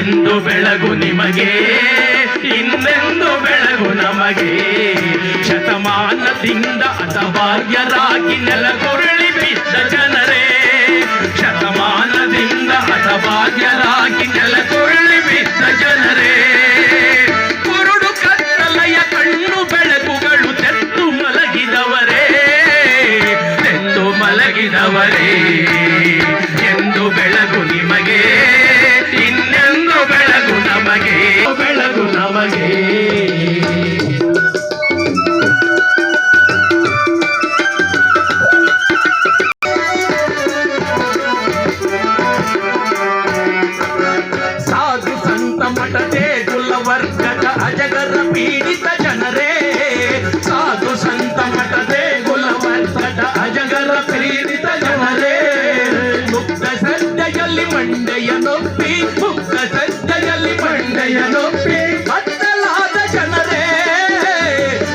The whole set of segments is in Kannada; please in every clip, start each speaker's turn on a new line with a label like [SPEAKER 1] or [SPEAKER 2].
[SPEAKER 1] ಎಂದು ಬೆಳಗು ನಿಮಗೆ, ಇನ್ನೆಂದು ಬೆಳಗು ನಮಗೆ. ಶತಮಾನದಿಂದ ಹತಭಾಗ್ಯರಾಗಿ ನೆಲಗುರುಳಿ ಬಿದ್ದ ಜನರೇ, ಶತಮಾನದಿಂದ ಹತಭಾಗ್ಯರಾಗಿ ನೆಲಗುರುಳಿ ಬಿದ್ದ ಜನರೇ. ಕುರುಡು ಕತ್ತಲೆಯ ಕಣ್ಣು ಬೆಳಕುಗಳು ತೆತ್ತು ಮಲಗಿದವರೇ, ತೆತ್ತು ಮಲಗಿದವರೇ. ಎಂದು ಬೆಳಗು ನಿಮಗೆ, ಇನ್ನೆಂದು ಬೆಳಗು ನಮಗೆ, ಬೆಳಗು ನಮಗೆ. ಸಾಧು ಸಂತ ಮಠ ದೇಗುಲ ವರ್ಗದ ಅಜಗರ ಪೀಡಿತ ಜನರೇ, ಸಾಧು ಸಂತ ಮಠ ದೇಗುಲ ವರ್ಗದ ಅಜಗರ ಪೀಡಿತ ಜನರೇ. ಮುಕ್ತ ಸದ್ಯದಲ್ಲಿ ಮಂಡೆಯ ನೊಪ್ಪಿ, ಮುಕ್ತ ಸದ್ಯದಲ್ಲಿ ಮಂಡೆಯ ನೊಪ್ಪಿ ಬತ್ತಲಾದ ಜನರೇ,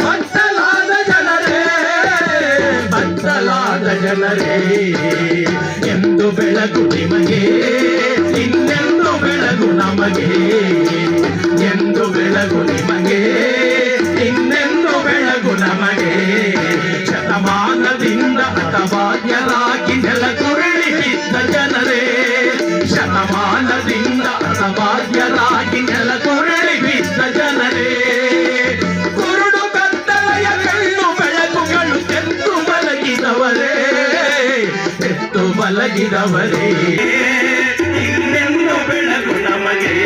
[SPEAKER 1] ಬತ್ತಲಾದ ಜನರೇ, ಬತ್ತಲಾದ ಜನರೇ. ಎಂದು ಬೆಳಗು ನಿಮಗೆ, ಇನ್ನೆಂದು ಬೆಳಗು ನಮಗೆ, ಎಂದು ಬೆಳಗು ನಿಮಗೆ, ಇನ್ನೆಂದು ಬೆಳಗು ನಮಗೆ. ಶತಮಾನದಿಂದ ಹತಭಾಗ್ಯರಾಗಿ ನೆಲಗುರುಳಿ ಬಿದ್ದ ಜನರೇ, ಶತಮಾನದಿಂದ ಹತಭಾಗ್ಯರಾಗಿ ನೆಲಗುರುಳಿ ಬಿದ್ದ ಜನರೇ. ಕುರುಡು ಕತ್ತಲೆಯ ಕಣ್ಣು ಬೆಳಕುಗಳು ತೆತ್ತು ಮಲಗಿದವರೇ, ತೆತ್ತು ಮಲಗಿದವರೇ. ಇನ್ನೆಂದು ಬೆಳಗು ನಮಗೆ.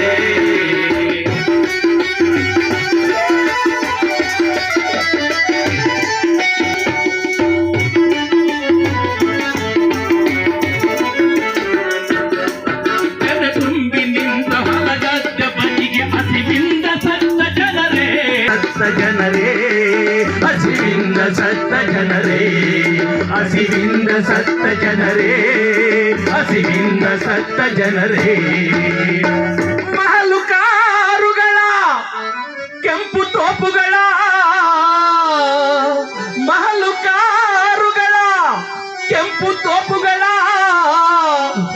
[SPEAKER 1] ತುಂಬಿ ನಿಂತ ಹೊಲಗದ್ದ ಬದಿಗೆ ಹಸಿವಿಂದ ಸತ್ತ ಜನರೇ, ಸತ್ತ ಜನರೇ, ಹಸಿವಿಂದ ಸತ್ತ ಜನರೇ, ಹಸಿವಿಂದ ಸತ್ತ ಜನರೇ, ಹಸಿವಿಂದ ಸತ್ತ ಜನರೇ. ಮಹಲುಕಾರುಗಳ ಕೆಂಪು ತೋಪುಗಳ, ಮಹಲುಕಾರುಗಳ ಕೆಂಪು ತೋಪುಗಳ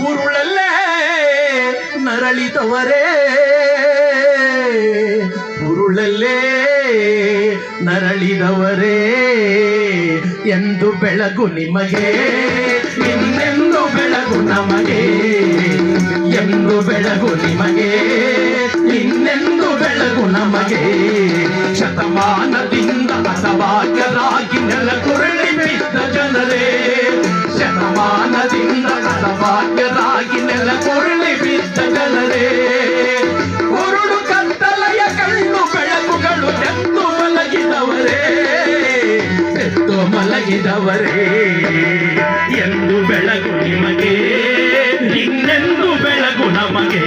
[SPEAKER 1] ಉರುಳಲ್ಲೇ ನರಳಿದವರೇ, ಉರುಳಲ್ಲೇ ನರಳಿದವರೇ. ಎಂದು ಬೆಳಗು ನಿಮಗೆ, ಇನ್ನೆಂದು ಬೆಳಗು ನಮಗೆ, ಎಂದು ಬೆಳಗು ನಿಮಗೆ, ಇನ್ನೆಂದು ಬೆಳಗು ನಮಗೆ. ಶತಮಾನದಿಂದ ಹತಭಾಗ್ಯರಾಗಿ ನೆಲಗುರುಳಿ ಬಿದ್ದ ಜನರೇ, ಶತಮಾನದಿಂದ ಹತಭಾಗ್ಯರಾಗಿ ನೆಲಗುರುಳಿ ಬಿದ್ದ ಜನರೇ. ಕುರುಡು ಕತ್ತಲೆಯ ಕಣ್ಣು ಬೆಳಕುಗಳು ತೆತ್ತು ಮಲಗಿದವರೇ, ತೆತ್ತು ಮಲಗಿದವರೇ. ಎಂದು ಬೆಳಗು ನಿಮಗೆ, ಇನ್ನೆಂದು ಬೆಳಗು ನಮಗೆ.